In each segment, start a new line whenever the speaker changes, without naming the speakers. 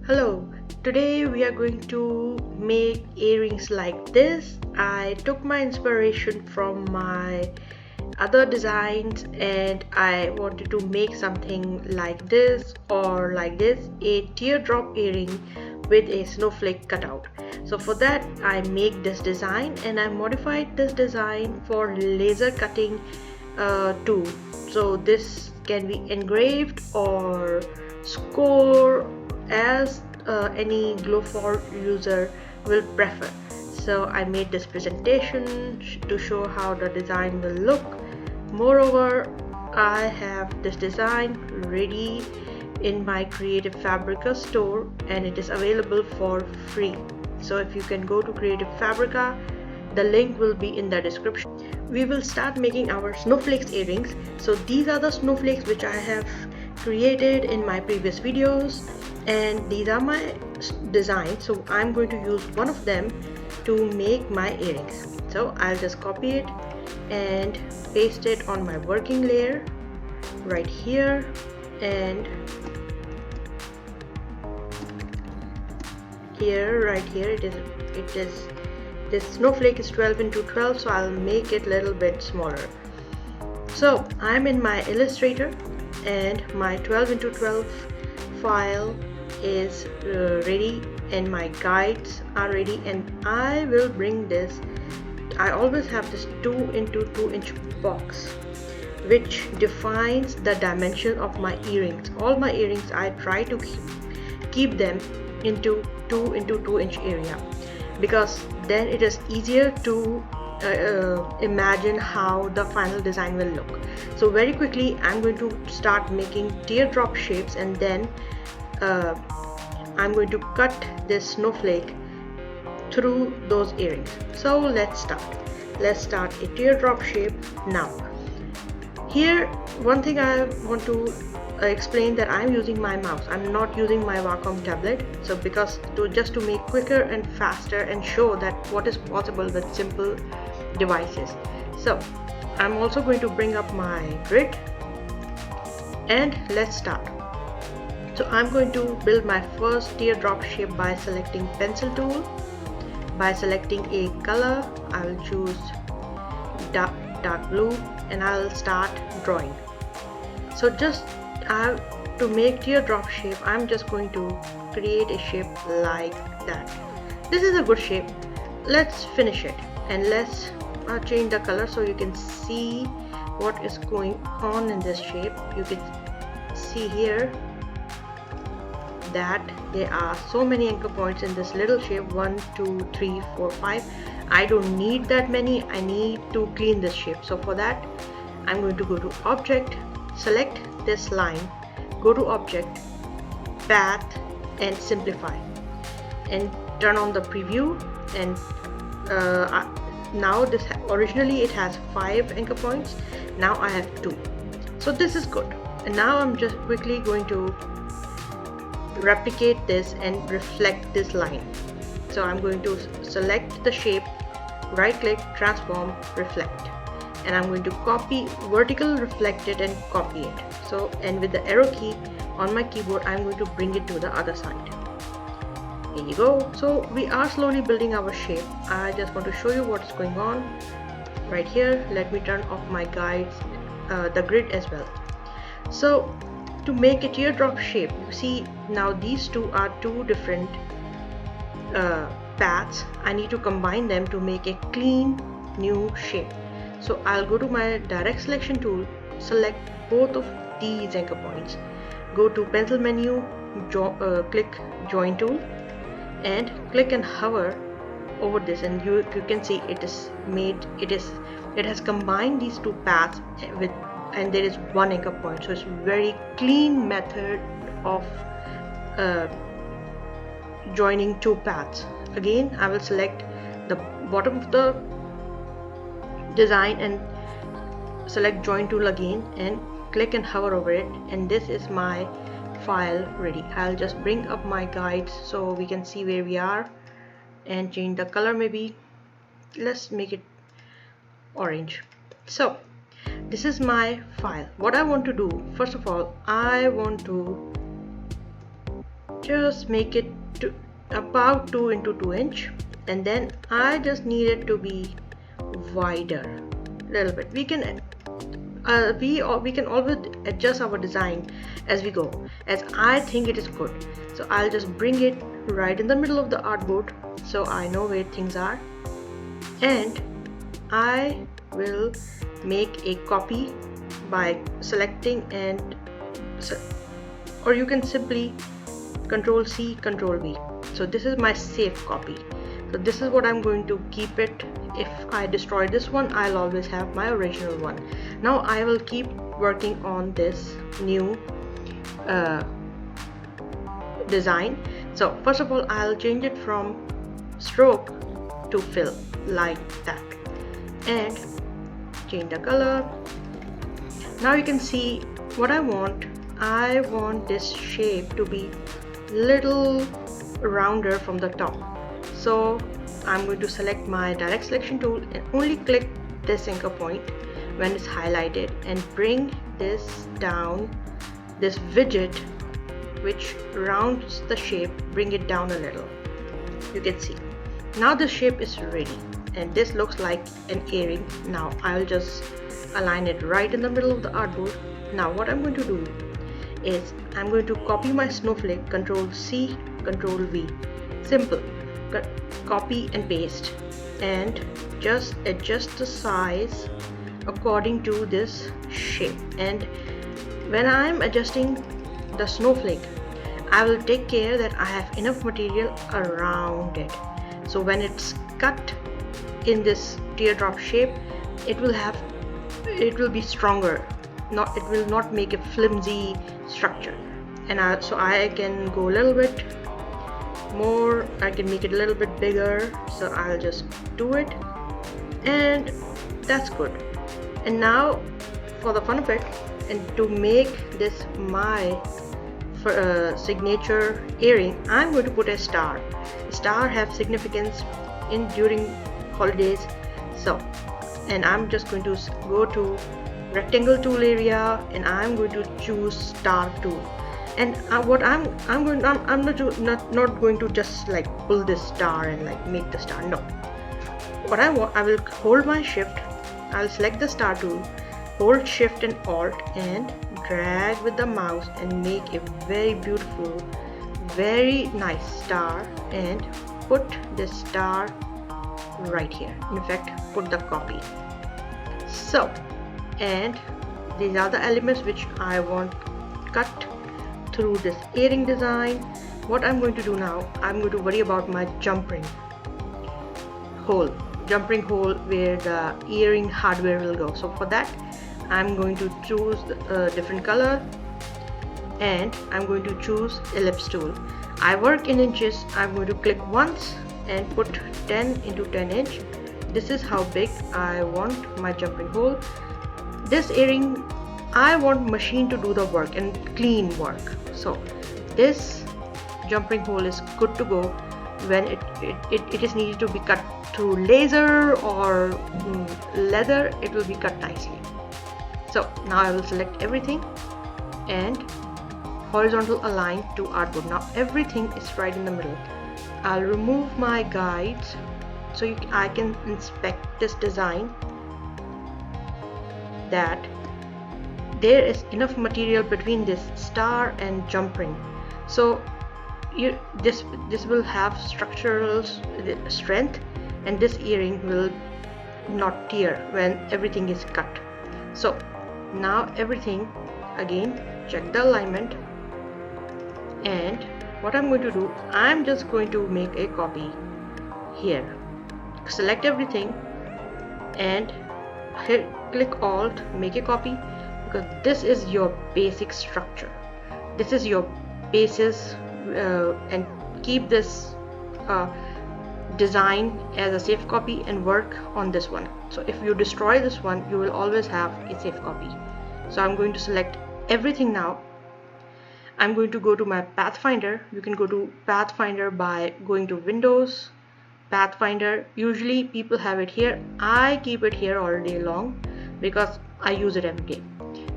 Hello, today we are going to make earrings like this. I took my inspiration from my other designs and I wanted to make something like this or like this, a teardrop earring with a snowflake cutout. So for that I make this design and I modified this design for laser cutting tool. So this can be engraved or score as any glowforge user will prefer. So I made this presentation to show how the design will look. Moreover, I have this design ready in my Creative Fabrica store and it is available for free. So if you can go to Creative Fabrica, the link will be in the description. We will start making our snowflakes earrings. So these are the snowflakes which I have created in my previous videos and these are my designs. So I'm going to use one of them to make my earrings. So I'll just copy it and paste it on my working layer right here, and right here it is this snowflake is 12 into 12, so I'll make it a little bit smaller. So I'm in my Illustrator and my 12 into 12 file is ready and my guides are ready, and I will bring this. I always have this 2 into 2 inch box which defines the dimension of my earrings. All my earrings I try to keep them into 2 into 2 inch area because then it is easier to imagine how the final design will look. So very quickly I'm going to start making teardrop shapes and then I'm going to cut this snowflake through those earrings. So let's start a teardrop shape now. Here one thing I want to explain that I'm using my mouse. I'm not using my Wacom tablet. So because just to make quicker and faster and show that what is possible with simple devices. So I'm also going to bring up my grid and let's start. So I'm going to build my first teardrop shape by selecting pencil tool. By selecting a color, I will choose dark blue and I'll start drawing. So just to make teardrop shape, I'm just going to create a shape like that. This is a good shape. Let's finish it and let's change the color so you can see what is going on in this shape. You can see here that there are so many anchor points in this little shape. 1 2 3 4 5. I don't need that many. I need to clean this shape. So for that I'm going to go to object, select this line, go to object, path and simplify and turn on the preview. And now this originally it has 5 anchor points, now I have 2, so this is good. And now I'm just quickly going to replicate this and reflect this line. So I'm going to select the shape, right click, transform, reflect, and I'm going to copy vertical, reflect it and copy it. So and with the arrow key on my keyboard I'm going to bring it to the other side. Here you go. So we are slowly building our shape. I just want to show you what's going on right here. Let me turn off my guides, the grid as well. So to make a teardrop shape, you see now these two are two different paths. I need to combine them to make a clean new shape. So I'll go to my direct selection tool, select both of these anchor points, go to pencil menu, click join tool and click and hover over this, and you can see it has combined these two paths with, and there is one anchor point. So it's very clean method of joining two paths. Again I will select the bottom of the design and select join tool again and click and hover over it, and this is my file ready. I'll just bring up my guides so we can see where we are and change the color. Maybe let's make it orange. So this is my file. What I want to do, first of all, I want to just make it to about 2 into 2 inch, and then I just need it to be wider a little bit. We can always adjust our design as we go, as I think it is good. So I'll just bring it right in the middle of the artboard so I know where things are, and I will make a copy by selecting, or you can simply Control C, Control V. So this is my safe copy. So this is what I'm going to keep it. If I destroy this one, I'll always have my original one. Now I will keep working on this new design. So first of all, I'll change it from stroke to fill like that, and change the color. Now you can see what I want. I want this shape to be little rounder from the top. So I'm going to select my direct selection tool and only click this anchor point when it's highlighted, and bring this down, this widget which rounds the shape, bring it down a little. You can see now the shape is ready, and this looks like an earring. Now I'll just align it right in the middle of the artboard. Now what I'm going to do is I'm going to copy my snowflake, Control C, Control V. Simple. Copy and paste, and just adjust the size according to this shape. And when I'm adjusting the snowflake, I will take care that I have enough material around it. So when it's cut in this teardrop shape, it will be stronger. It will not make a flimsy structure. And so I can go a little bit more, I can make it a little bit bigger. So I'll just do it, and that's good. And now for the fun of it, and to make this my signature earring, I'm going to put a star. Star have significance during holidays. So, and I'm just going to go to rectangle tool area, and I'm going to choose star tool. And what I'm not going to just like pull this star and like make the star. No, what I want, I will hold my shift, I'll select the star tool, hold shift and alt, and drag with the mouse and make a very beautiful, very nice star, and put this star right here. In fact, put the copy. So, and these are the elements which I want cut through this earring design. What I'm going to do now, I'm going to worry about my jumping hole where the earring hardware will go. So for that, I'm going to choose a different color, and I'm going to choose ellipse tool. I work in inches. I'm going to click once and put 10 into 10 inch. This is how big I want my jumping hole. This earring, I want machine to do the work and clean work. So this jumping hole is good to go. When it is needed to be cut through laser or leather, it will be cut nicely. So now I will select everything and horizontal align to artboard. Now everything is right in the middle. I'll remove my guides so I can inspect this design, that there is enough material between this star and jump ring. So this will have structural strength, and this earring will not tear when everything is cut. So now everything, again check the alignment, and what I'm going to do, I'm just going to make a copy here. Select everything and click Alt, make a copy, because this is your basic structure. This is your basis, and keep this design as a safe copy and work on this one. So if you destroy this one, you will always have a safe copy. So I'm going to select everything now. I'm going to go to my Pathfinder. You can go to Pathfinder by going to Windows, Pathfinder. Usually people have it here. I keep it here all day long because I use it every day.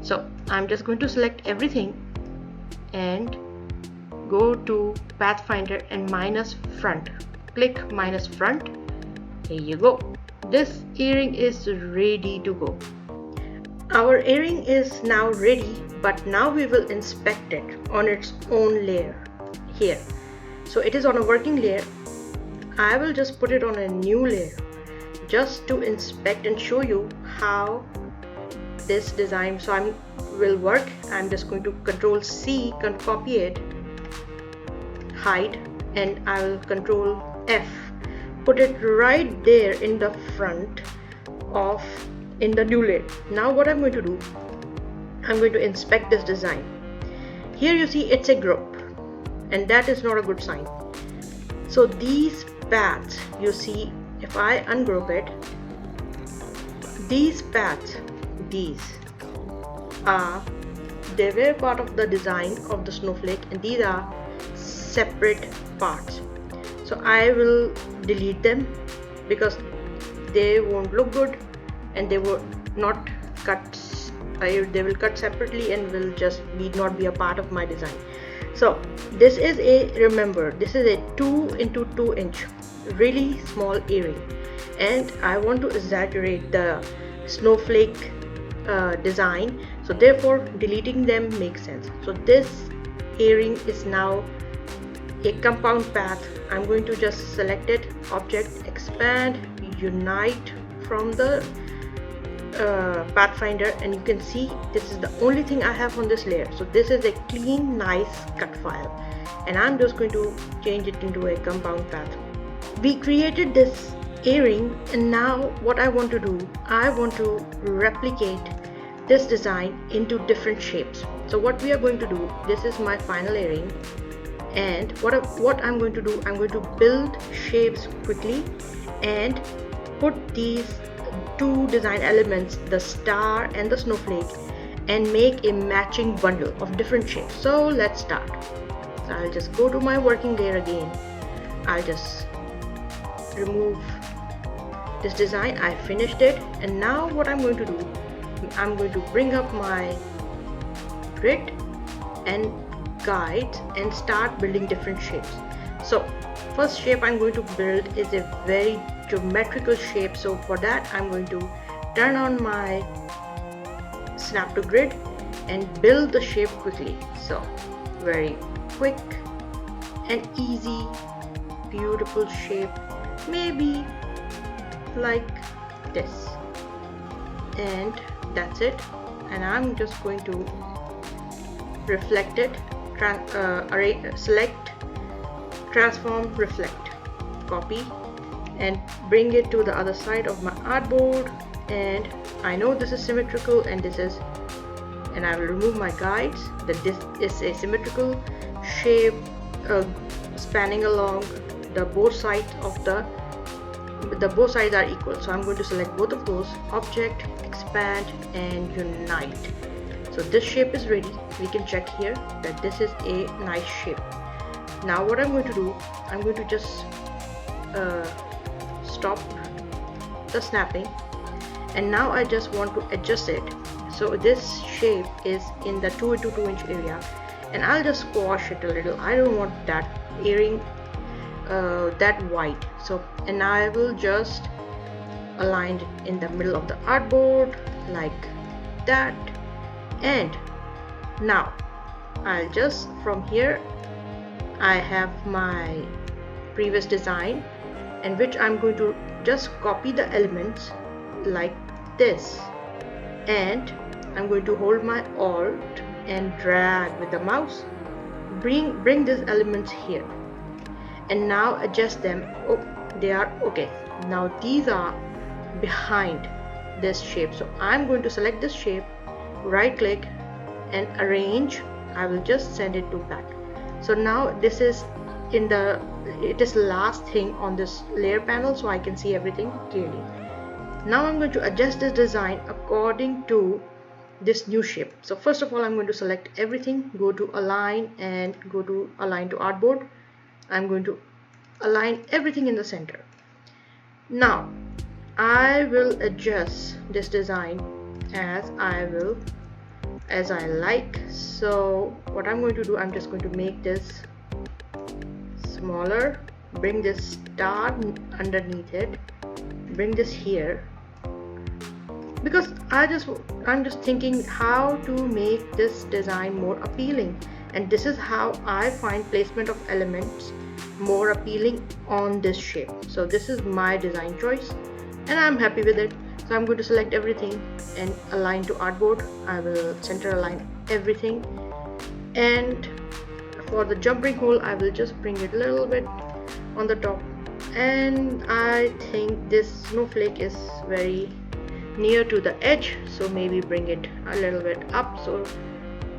So I'm just going to select everything and go to Pathfinder and minus front. Click minus front. Here you go. This earring is ready to go. Our earring is now ready, but now we will inspect it on its own layer here. So it is on a working layer. I will just put it on a new layer just to inspect and show you how this design will work. I'm just going to Control C, copy it, hide, and I will Control F, put it right there in the front of in the new layer. Now what I'm going to do, I'm going to inspect this design. Here you see it's a group, and that is not a good sign. So these paths, you see, if I ungroup it, these paths, they were part of the design of the snowflake, and these are separate parts. So I will delete them because they won't look good, and they will not cut. They will cut separately and will just not be a part of my design. So this is remember, this is a 2 into 2 inch really small earring, and I want to exaggerate the snowflake design, so therefore deleting them makes sense. So this earring is now a compound path. I'm going to just select it, object, expand, unite from the Pathfinder, and you can see this is the only thing I have on this layer. So this is a clean, nice cut file, and I'm just going to change it into a compound path. We created this earring, and now what I want to do, I want to replicate this design into different shapes. So what we are going to do, this is my final earring, and what I'm going to do, I'm going to build shapes quickly and put these two design elements, the star and the snowflake, and make a matching bundle of different shapes. So let's start. So I'll just go to my working layer again. I'll just remove this design. I finished it, and now what I'm going to do, I'm going to bring up my grid and guides and start building different shapes. So first shape I'm going to build is a very geometrical shape. So for that I'm going to turn on my snap to grid and build the shape quickly. So very quick and easy, beautiful shape, maybe like this, and that's it. And I'm just going to reflect it, select, transform, reflect, copy, and bring it to the other side of my artboard. And I know this is symmetrical, and this is, and I will remove my guides, that this is a symmetrical shape spanning along the both sides of the both sides are equal. So I'm going to select both of those, object, expand, and unite. So this shape is ready. We can check here that this is a nice shape. Now what I'm going to do, I'm going to just stop the snapping, and now I just want to adjust it. So this shape is in the 2 into 2 inch area, and I'll just squash it a little. I don't want that earring that wide. So, and I will just align it in the middle of the artboard like that. And now I'll just, from here I have my previous design, and which I'm going to just copy the elements like this, and I'm going to hold my Alt and drag with the mouse, bring these elements here, and now adjust them. Oh, they are okay. Now these are behind this shape, so I'm going to select this shape, right click and arrange. I will just send it to back. So now this is it is last thing on this layer panel, so I can see everything clearly. Now I'm going to adjust this design according to this new shape. So first of all, I'm going to select everything, go to align and go to align to artboard. I'm going to align everything in the center. Now I will adjust this design as I like. So what I'm going to do, I'm just going to make this smaller, bring this star underneath it, bring this here, because I'm just thinking how to make this design more appealing, and this is how I find placement of elements more appealing on this shape. So this is my design choice and I'm happy with it. So I'm going to select everything and align to artboard. I will center align everything, and for the jump ring hole I will just bring it a little bit on the top, and I think this snowflake is very near to the edge, so maybe bring it a little bit up, so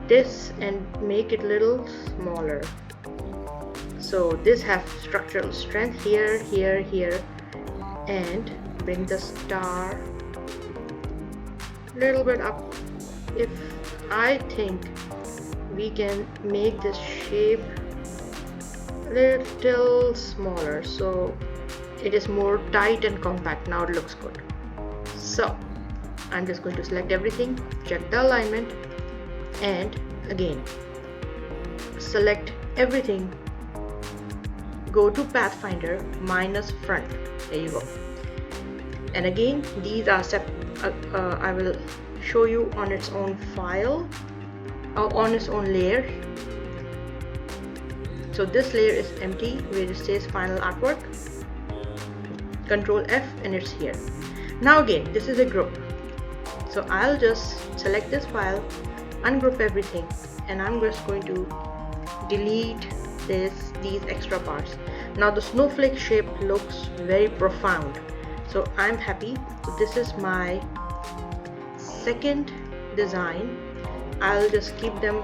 this, and make it a little smaller. So this has structural strength here, here, here, and bring the star a little bit up. If I think we can make this shape a little smaller so it is more tight and compact. Now it looks good. So I'm just going to select everything, check the alignment, and again select everything, go to Pathfinder minus front. There you go. And again these are I will show you on its own file or on its own layer. So this layer is empty where it says final artwork. Control F and it's here. Now again this is a group, so I'll just select this file, ungroup everything, and I'm just going to delete these extra parts. Now the snowflake shape looks very profound, so I'm happy. So this is my second design. I'll just keep them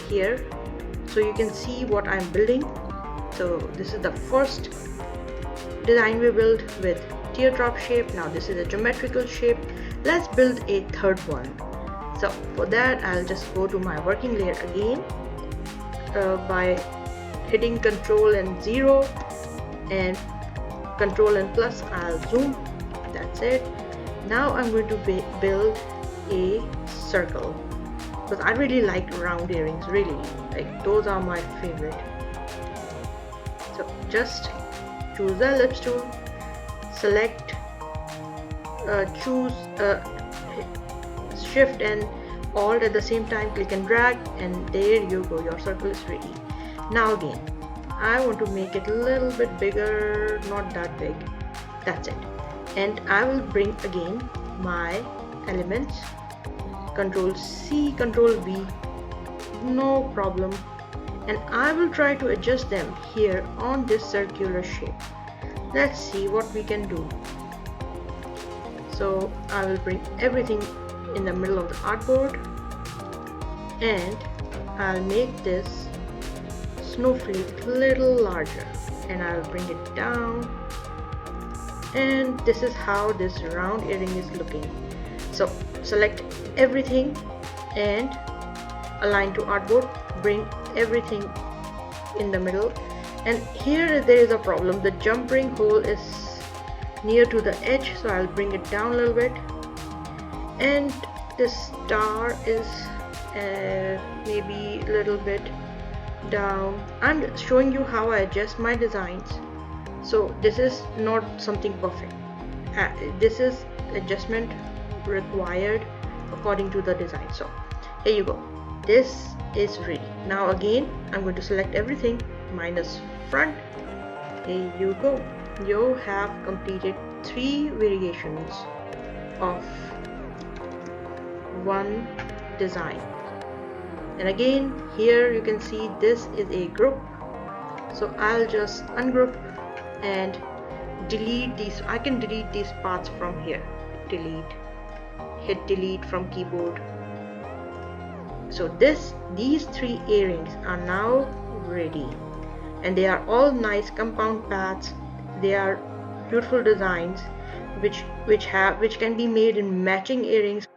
here so you can see what I'm building. So this is the first design we built with teardrop shape. Now this is a geometrical shape. Let's build a third one. So for that I'll just go to my working layer again by hitting Control and 0 and Control and plus. I'll zoom. That's it. Now I'm going to build a circle because I really like round earrings, really, like those are my favorite. So just choose the ellipse tool, select, choose Shift and Alt at the same time, click and drag, and there you go, your circle is ready. Now again I want to make it a little bit bigger, not that big. That's it. And I will bring again my elements, Control C, Control V, no problem, and I will try to adjust them here on this circular shape. Let's see what we can do. So I will bring everything in the middle of the artboard, and I'll make this snowflake a little larger, and I'll bring it down, and this is how this round earring is looking. So select everything and align to artboard, bring everything in the middle, and here there is a problem. The jump ring hole is near to the edge, so I'll bring it down a little bit, and this star is maybe a little bit down. I'm showing you how I adjust my designs, so this is not something perfect. This is adjustment required according to the design. So here you go, this is ready. Now again I'm going to select everything, minus front. Here you go, you have completed 3 variations of one design. And again here you can see this is a group, so I'll just ungroup and delete these. I can delete these parts from here. Delete, hit delete from keyboard. So these 3 earrings are now ready, and they are all nice compound paths. They are beautiful designs which can be made in matching earrings.